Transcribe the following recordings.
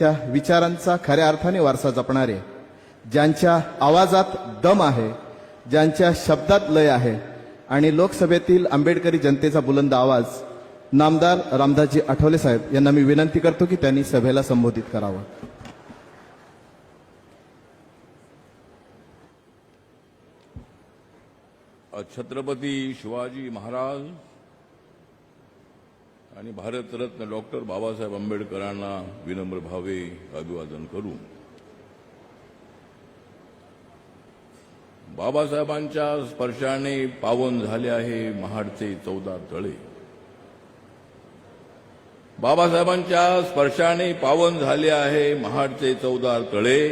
त्या विचारांचा खऱ्या अर्थाने वारसा जपणारे, ज्यांच्या आवाजात दम आहे, ज्यांच्या शब्दात लय आहे आणि लोकसभेतील आंबेडकरी जनतेचा बुलंद आवाज, नामदार रामदासजी आठवले साहेब यांना मी विनंती करतो की त्यांनी सभेला संबोधित करावं. छत्रपती शिवाजी महाराज आणि भारतरत्न डॉक्टर बाबासाहेब आंबेडकरांना विनम्र भावे अभिवादन करू. बाबासाहेबांच्या स्पर्शाने पावन झाले आहे महाडचे 14 तळे. बाबासाहेबांच्या स्पर्शाने पावन झाले आहे महाडचे 14 तळे.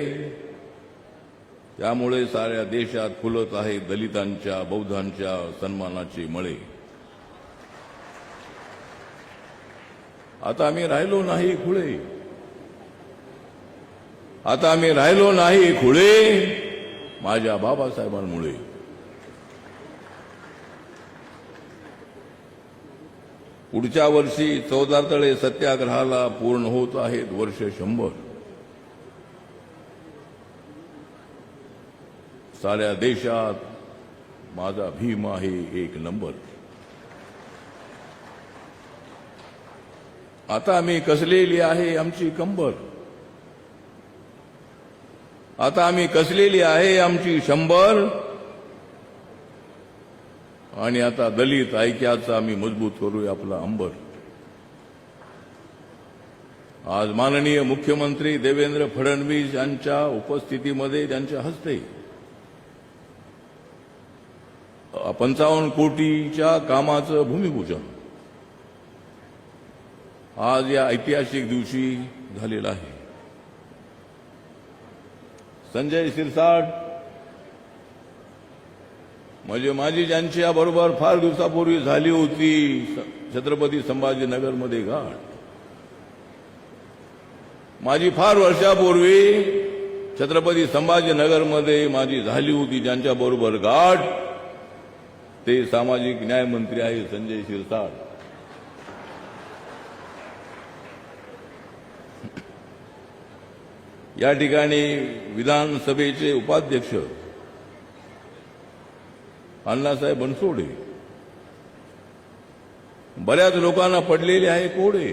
त्यामुळे साऱ्या देशात फुलत आहे दलितांच्या बौद्धांच्या सन्मानाचे मळे. आता आम्ही राहिलो नाही खुळे, आता आम्ही राहिलो नाही खुळे, माझ्या बाबासाहेबांमुळे. पुढच्या वर्षी 14 तळे सत्याग्रहाला पूर्ण होत आहेत वर्ष 100. साऱ्या देशात माझा भीम आहे 1 नंबर. आता आम्ही कसलेली आहे आमची कंबर, आता आम्ही कसलेली आहे आमची 100. आणि आता दलित ऐक्याचा आम्ही मजबूत करूया आपला अंबर. आज माननीय मुख्यमंत्री देवेंद्र फडणवीस यांच्या उपस्थितीमध्ये त्यांच्या हस्ते 55 कोटीच्या कामाचं भूमिपूजन आज या ऐतिहासिक दिवशी झालेलं आहे. संजय शिरसाट म्हणजे माझी ज्यांच्याबरोबर फार दिवसापूर्वी झाली होती छत्रपती संभाजीनगरमध्ये गाठ, माझी फार वर्षापूर्वी छत्रपती संभाजीनगरमध्ये माझी झाली होती ज्यांच्याबरोबर गाठ, ते सामाजिक न्याय मंत्री आहे संजय शिरसाट. या ठिकाणी विधानसभेचे उपाध्यक्ष अण्णासाहेब बनसोडे, बऱ्याच लोकांना पडलेले आहे कोडे.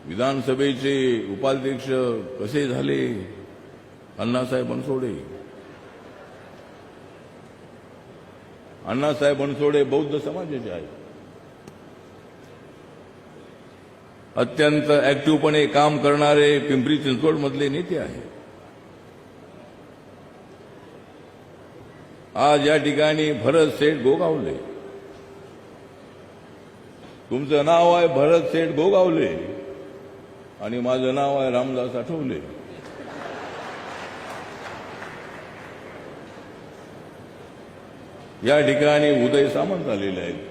विधानसभेचे उपाध्यक्ष कसे झाले अण्णासाहेब बनसोडे? अण्णासाहेब बनसोडे बौद्ध समाजाचे आहेत. अत्यंत ऍक्टिव्हपणे काम करणारे पिंपरी चिंचवड मधले नेते आहेत. आज या ठिकाणी भरत सेठ गोगावले, तुमचं नाव आहे भरत सेठ गोगावले आणि माझं नाव आहे रामदास आठवले. या ठिकाणी उदय सामंत आलेले आहेत.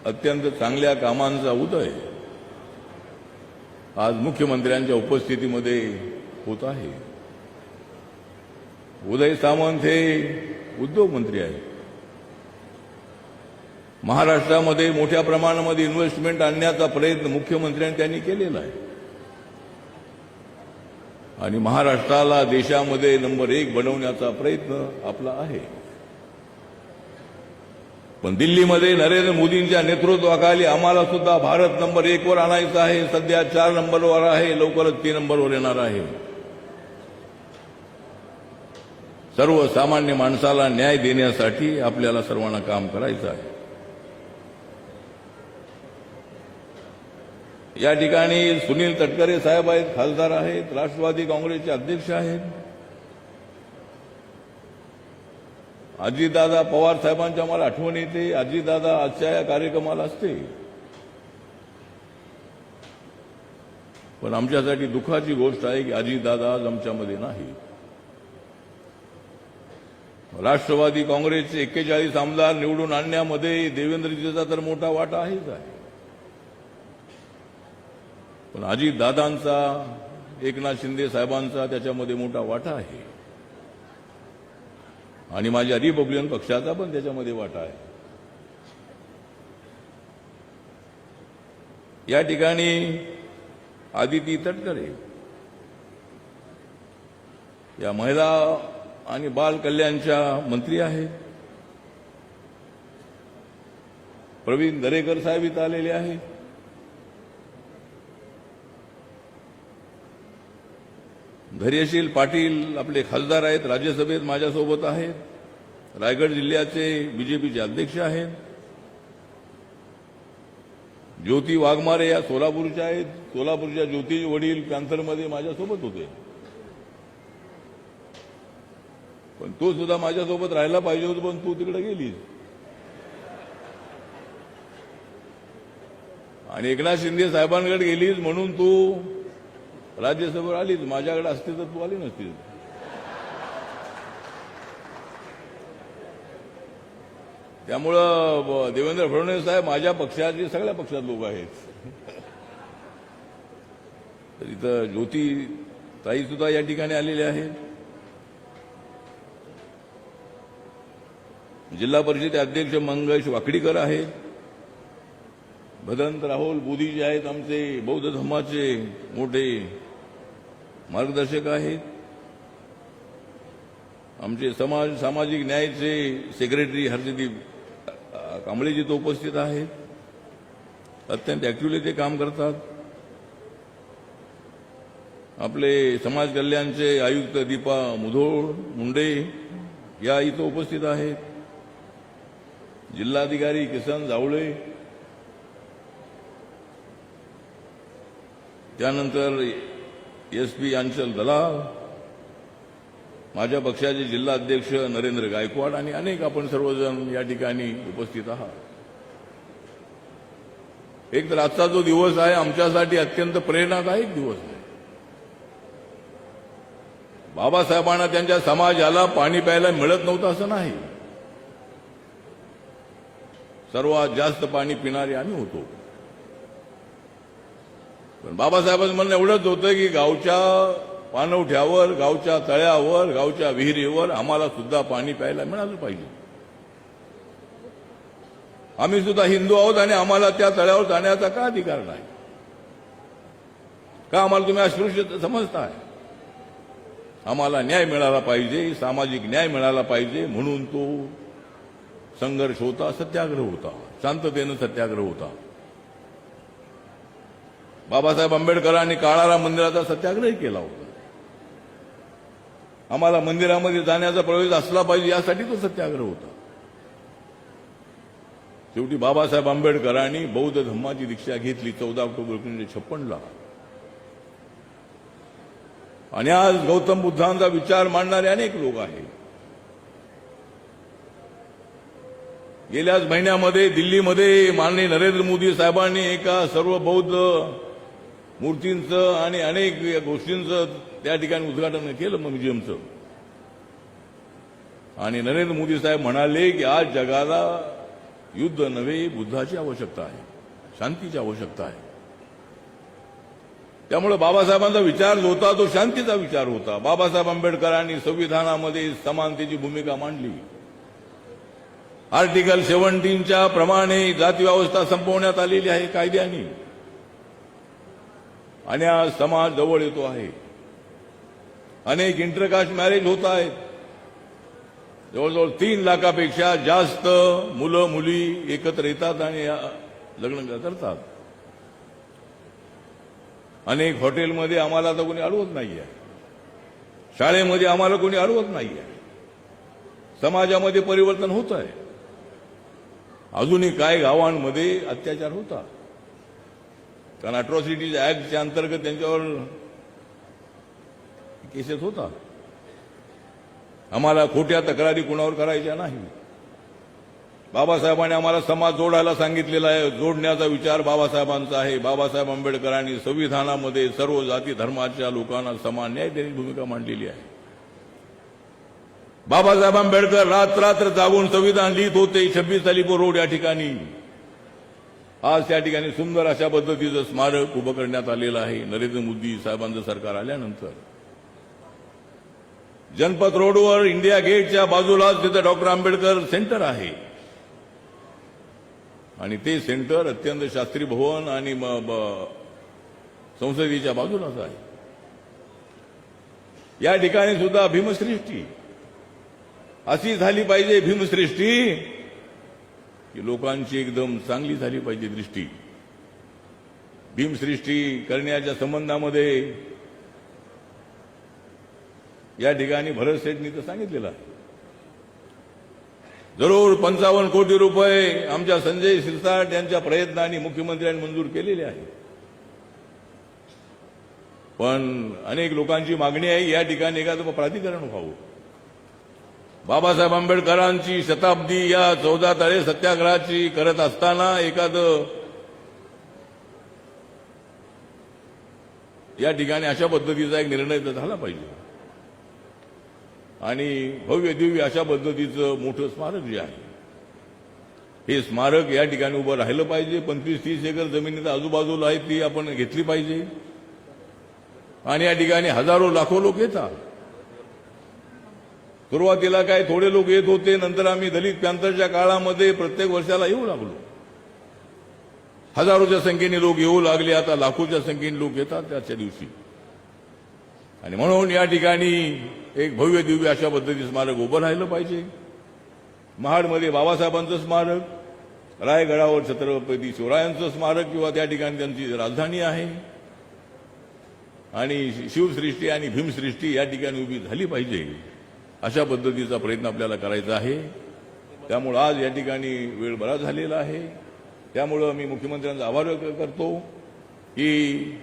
अत्यंत चांगल्या कामांचा उदय आज मुख्यमंत्र्यांच्या उपस्थितीमध्ये होत आहे. उदय सामंत हे उद्योग मंत्री आहेत. महाराष्ट्रामध्ये मोठ्या प्रमाणामध्ये इन्व्हेस्टमेंट आणण्याचा प्रयत्न मुख्यमंत्र्यांनी त्यांनी केलेला आहे आणि महाराष्ट्राला देशामध्ये नंबर 1 बनवण्याचा प्रयत्न आपला आहे. पण दिल्लीमध्ये नरेंद्र मोदींच्या नेतृत्वाखाली आम्हाला सुद्धा भारत नंबर 1 वर आणायचा आहे. सध्या 4 नंबरवर आहे, लवकरच 3 नंबरवर येणार आहे. सर्वसामान्य माणसाला न्याय देण्यासाठी आपल्याला सर्वांना काम करायचं आहे. या ठिकाणी सुनील तटकरे साहेब आहेत, खासदार आहेत, राष्ट्रवादी काँग्रेसचे अध्यक्ष आहेत. अजितदादा पवार साहेबांच्या मला आठवण येते. अजितदादा आजच्या या कार्यक्रमाला असते, पण आमच्यासाठी दुःखाची गोष्ट आहे की अजितदादा आज आमच्यामध्ये नाही. राष्ट्रवादी काँग्रेसचे 41 आमदार निवडून आणण्यामध्ये देवेंद्रजीचा तर मोठा वाटा आहेच आहे, पण अजितदादांचा, एकनाथ शिंदे साहेबांचा त्याच्यामध्ये मोठा वाटा आहे आणि माझ्या रिपब्लिकन पक्षाचा पण त्याच्यामध्ये वाटा आहे. या ठिकाणी आदिती तटकरे, या महिला आणि बाल कल्याणच्या मंत्री आहेत. प्रवीण दरेकर साहेब इथं आलेले आहेत. धैर्यशील पाटील आपले खासदार आहेत, राज्यसभेत माझ्यासोबत आहेत. रायगड जिल्ह्याचे बीजेपीचे अध्यक्ष आहेत. ज्योती वाघमारे या सोलापूरच्या आहेत. सोलापूरच्या ज्योतीचे वडील पॅन्थरमध्ये माझ्यासोबत होते, पण तो सुद्धा माझ्यासोबत राहायला पाहिजे होता, पण तू तिकडे गेलीस. आणि एकनाथ शिंदे साहेबांकडे गेलीस म्हणून तू राज्यसभेवर आलीच. माझ्याकडे असते तर तू आली नसतीस. त्यामुळं देवेंद्र फडणवीस साहेब माझ्या पक्षाचे सगळ्या पक्षात लोक आहेत. तर इथं ज्योती ताई सुद्धा या ठिकाणी आलेले आहेत. जिल्हा परिषद अध्यक्ष मंगेश वाकडीकर आहेत. भदंत राहुल बुधी जे आहेत आमचे बौद्ध धर्माचे मोठे मार्गदर्शक आहेत. आमचे सामाजिक न्यायाचे सेक्रेटरी हर्षदीप कांबळे जिथे उपस्थित आहेत. अत्यंत ऍक्टिव्हली ते काम करतात. आपले समाज कल्याणचे आयुक्त दीपा मुधोळ मुंडे या इथं उपस्थित आहेत. जिल्हाधिकारी किसन जावळे, त्यानंतर एसपी अंचल दलाल, माझ्या पक्षाचे जिल्हा अध्यक्ष नरेंद्र गायकवाड आणि अनेक आपण सर्वजण या ठिकाणी उपस्थित आहात. एक तर आजचा जो दिवस आहे आमच्यासाठी अत्यंत प्रेरणादायक दिवस आहे. बाबासाहेबांना त्यांच्या समाजाला पाणी प्यायला मिळत नव्हतं असं नाही. सर्वात जास्त पाणी पिणारे आम्ही होतो. पण बाबासाहेबांचं म्हणणं एवढंच होतं की गावच्या पाणवठ्यावर, गावच्या तळ्यावर, गावच्या विहिरीवर आम्हाला सुद्धा पाणी प्यायला मिळालं पाहिजे. आम्ही सुद्धा हिंदू आहोत आणि आम्हाला त्या तळ्यावर जाण्याचा का अधिकार नाही? का आम्हाला तुम्ही अस्पृश्य समजताय? आम्हाला न्याय मिळाला पाहिजे, सामाजिक न्याय मिळाला पाहिजे, म्हणून तो संघर्ष होता, सत्याग्रह होता, शांततेनं सत्याग्रह होता. बाबासाहेब आंबेडकरांनी काळाराम मंदिराचा सत्याग्रह केला होता. आम्हाला मंदिरामध्ये जाण्याचा प्रवेश असला पाहिजे यासाठी तो सत्याग्रह होता. शेवटी बाबासाहेब आंबेडकरांनी बौद्ध धर्माची दीक्षा घेतली 14 ऑक्टोबर 1956ला. आणि आज गौतम बुद्धांचा विचार मांडणारे अनेक लोक आहेत. गेल्याच महिन्यामध्ये दिल्लीमध्ये माननीय नरेंद्र मोदी साहेबांनी एका सर्व बौद्ध मूर्तींचं आणि अनेक गोष्टींचं त्या ठिकाणी उद्घाटन केलं म्युझियमचं. आणि नरेंद्र मोदी साहेब म्हणाले की आज जगाला युद्ध नव्हे, बुद्धाची आवश्यकता आहे, शांतीची आवश्यकता आहे. त्यामुळे बाबासाहेबांचा विचार जो होता तो शांतीचा विचार होता. बाबासाहेब आंबेडकरांनी संविधानामध्ये समानतेची भूमिका मांडली. आर्टिकल 17च्या प्रमाणे जाती व्यवस्था संपवण्यात आलेली आहे कायद्याने. आणि आज समाज जवळ येतो आहे. अनेक इंटरकास्ट मॅरेज होत आहेत. जवळजवळ 3 लाखापेक्षा जास्त मुलं मुली एकत्र येतात आणि लग्न करतात. अनेक हॉटेलमध्ये आम्हाला आता कोणी अडवत नाहीये. शाळेमध्ये आम्हाला कोणी अडवत नाहीये. समाजामध्ये परिवर्तन होत आहे. अजूनही काही गावांमध्ये अत्याचार होता, कारण अट्रॉसिटीज ऍक्टच्या अंतर्गत त्यांच्यावर केसेस होता. आम्हाला खोट्या तक्रारी कुणावर करायच्या नाही. बाबासाहेबांनी आम्हाला समाज जोडायला सांगितलेला आहे. जोडण्याचा विचार बाबासाहेबांचा आहे. बाबासाहेब आंबेडकरांनी संविधानामध्ये सर्व जाती धर्माच्या लोकांना समान न्याय देण्याची भूमिका मांडलेली आहे. बाबासाहेब आंबेडकर रात्र जागून संविधान लिहित होते 26 अलीपूर रोड या ठिकाणी. आज त्या ठिकाणी सुंदर अशा पद्धतीचं स्मारक उभं करण्यात आलेलं आहे नरेंद्र मोदी साहेबांचं सरकार आल्यानंतर. जनपथ रोडवर इंडिया गेटच्या बाजूलाच तिथं डॉक्टर आंबेडकर सेंटर आहे. आणि ते सेंटर अत्यंत शास्त्री भवन आणि संसदेच्या बाजूलाच आहे. या ठिकाणी सुद्धा भीमसृष्टी अशी झाली पाहिजे, भीमसृष्टी की लोकांची एकदम चांगली झाली पाहिजे दृष्टी. भीमसृष्टी करण्याच्या संबंधामध्ये या ठिकाणी भरत सेठनी तर सांगितलेलं आहे. जरूर 55 कोटी रुपये आमच्या संजय शिरसाट यांच्या प्रयत्नांनी मुख्यमंत्र्यांनी मंजूर केलेले आहे. पण अनेक लोकांची मागणी आहे या ठिकाणी एखादं प्राधिकरण व्हावं. बाबासाहेब आंबेडकरांची शताब्दी या 14 तळे सत्याग्रहाची करत असताना एखादं या ठिकाणी अशा पद्धतीचा एक निर्णय तर झाला पाहिजे आणि भव्य दिव्य अशा पद्धतीचं मोठं स्मारक जे आहे हे स्मारक या ठिकाणी उभं राहिलं पाहिजे. 25-30 एकर जमिनी तर आजूबाजूला आहे ती आपण घेतली पाहिजे आणि या ठिकाणी हजारो लाखो लोक येतात. सुरुवातीला काय थोडे लोक येत होते, नंतर आम्ही दलित पॅंथरच्या काळामध्ये प्रत्येक वर्षाला येऊ लागलो. हजारोच्या संख्येने लोक येऊ लागले, आता लाखोच्या संख्येने लोक येतात त्याच्या दिवशी. आणि म्हणून या ठिकाणी एक भव्य दिव्य अशा पद्धतीचं स्मारक उभं राहिलं पाहिजे. महाडमध्ये बाबासाहेबांचं स्मारक, रायगडावर छत्रपती शिवरायांचं स्मारक किंवा त्या ठिकाणी त्यांची राजधानी आहे आणि शिवसृष्टी आणि भीमसृष्टी या ठिकाणी उभी झाली पाहिजे अशा पद्धतीचा प्रयत्न आपल्याला करायचा आहे. त्यामुळे आज या ठिकाणी वेळ बराच झालेला आहे. त्यामुळं मी मुख्यमंत्र्यांचा आभार व्यक्त करतो की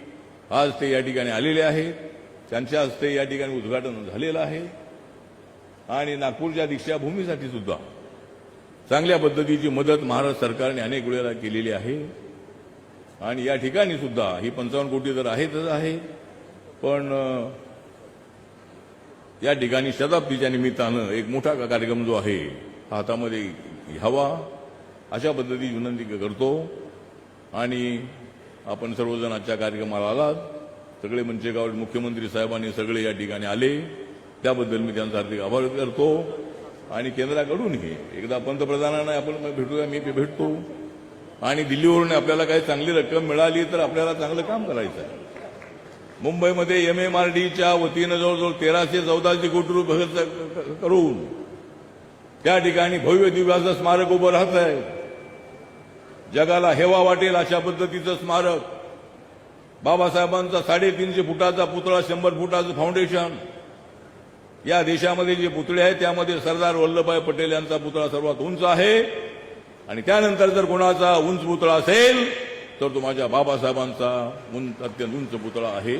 आज ते या ठिकाणी आलेले आहेत. त्यांच्या हस्ते या ठिकाणी उद्घाटन झालेलं आहे आणि नागपूरच्या दीक्षाभूमीसाठी सुद्धा चांगल्या पद्धतीची मदत महाराष्ट्र सरकारने अनेक वेळेला केलेली आहे आणि या ठिकाणी सुद्धा ही 55 कोटी तर आहेतच आहे, पण या ठिकाणी शताब्दीच्या निमित्तानं एक मोठा कार्यक्रम जो आहे हातामध्ये घ्यावा अशा पद्धतीची विनंती करतो. आणि आपण सर्वजण आजच्या कार्यक्रमाला आलात, सगळे मंचेगाव मुख्यमंत्री साहेबांनी सगळे या ठिकाणी आले, त्याबद्दल मी त्यांचा हार्दिक आभार करतो. आणि केंद्राकडूनही एकदा पंतप्रधानांना आपण भेटूया, मी भेटतो आणि दिल्लीवरून आपल्याला काही चांगली रक्कम मिळाली तर आपल्याला चांगलं काम करायचं आहे. मुंबईमध्ये MMRDच्या वतीनं जवळजवळ 1314 कोटी रुपये खर्च करून त्या ठिकाणी भव्य दिव्याचं स्मारक उभं राहत आहे. जगाला हेवा वाटेल अशा पद्धतीचं स्मारक, बाबासाहेबांचा 350 फुटाचा पुतळा, 100 फुटाचं फाउंडेशन. या देशामध्ये जे पुतळे आहेत त्यामध्ये सरदार वल्लभभाई पटेल यांचा पुतळा सर्वात उंच आहे आणि त्यानंतर जर कोणाचा उंच पुतळा असेल तर तो माझ्या बाबासाहेबांचा अत्यंत उंच पुतळा आहे.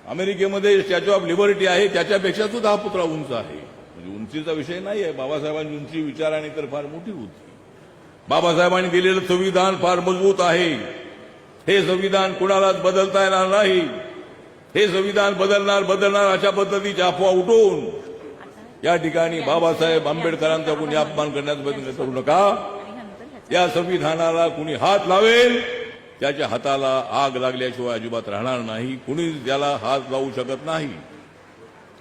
अमेरिकेमध्ये स्टॅच्यू ऑफ लिबर्टी आहे, त्याच्यापेक्षा सुद्धा हा पुतळा उंच आहे. म्हणजे उंचीचा विषय नाही आहे, बाबासाहेबांची उंची विचाराने तर फार मोठी होती. बाबासाहेबांनी दिलेलं संविधान फार मजबूत आहे. हे संविधान कुणालाच बदलता येणार नाही. हे संविधान बदलणार अशा पद्धतीची अफवा उठवून या ठिकाणी बाबासाहेब आंबेडकरांचा कोणी अपमान करण्याचा प्रयत्न करू नका. या संविधानाला कुणी हात लावेल त्याच्या हाताला आग लागल्याशिवाय अजिबात राहणार नाही. कुणीच त्याला हात लावू शकत नाही,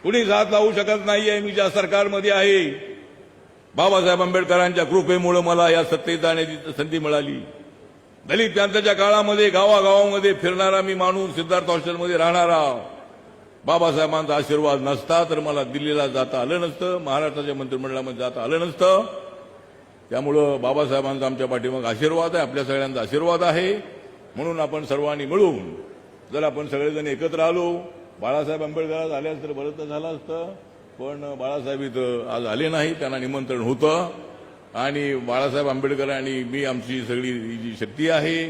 कुणीच हात लावू शकत नाहीये. मी ज्या सरकारमध्ये आहे, बाबासाहेब आंबेडकरांच्या कृपेमुळे मला या सत्तेत जाण्याची संधी मिळाली. दलित पॅंथरच्या काळामध्ये गावागावामध्ये फिरणारा मी माणूस, सिद्धार्थ हॉस्टेलमध्ये राहणारा, बाबासाहेबांचा आशीर्वाद नसता तर मला दिल्लीला जाता आलं नसतं, महाराष्ट्राच्या मंत्रिमंडळामध्ये जाता आलं नसतं. त्यामुळं बाबासाहेबांचा आमच्या पाठीमागे आशीर्वाद आहे, आपल्या सगळ्यांचा आशीर्वाद आहे. म्हणून आपण सर्वांनी मिळून जर आपण सगळेजण एकत्र आलो, बाळासाहेब आंबेडकर आल्यास तर बरं तर झालं असतं, पण बाळासाहेब इथं आज आले नाही, त्यांना निमंत्रण होतं. आणि बाळासाहेब आंबेडकर आणि मी आमची सगळी जी शक्ती आहे,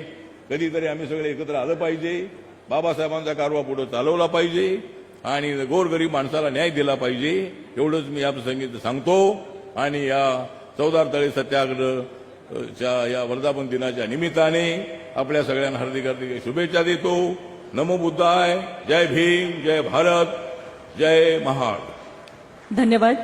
कधीतरी आम्ही सगळे एकत्र आलं पाहिजे, बाबासाहेबांचा कारवा पुढे चालवला पाहिजे आणि गोरगरीब माणसाला न्याय दिला पाहिजे. एवढंच मी या प्रसंगी सांगतो. आणि या 14 तळे सत्याग्रहच्या या वर्धापन दिनाच्या निमित्ताने आपल्या सगळ्यांना हार्दिक हार्दिक शुभेच्छा देतो. नमो बुद्धाय. जय भीम, जय भारत, जय महाड. धन्यवाद.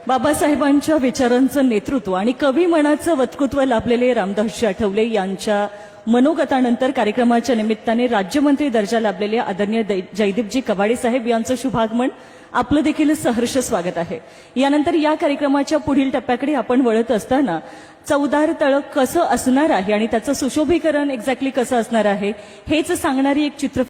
बाबासाहेबांच्या विचारांचं नेतृत्व आणि कवी मनाचं वक्तृत्व लाभलेले रामदासजी आठवले यांच्या मनोगतानंतर कार्यक्रमाच्या निमित्ताने राज्यमंत्री दर्जा लाभलेले आदरणीय जयदीपजी कवाडे साहेब यांचं शुभागमन आपलं देखील सहर्ष स्वागत आहे. यानंतर या कार्यक्रमाच्या पुढील टप्प्याकडे आपण वळत असताना चौदार तळ कसं असणार आहे आणि त्याचं सुशोभीकरण एक्झॅक्टली कसं असणार आहे हेच सांगणारी एक चित्र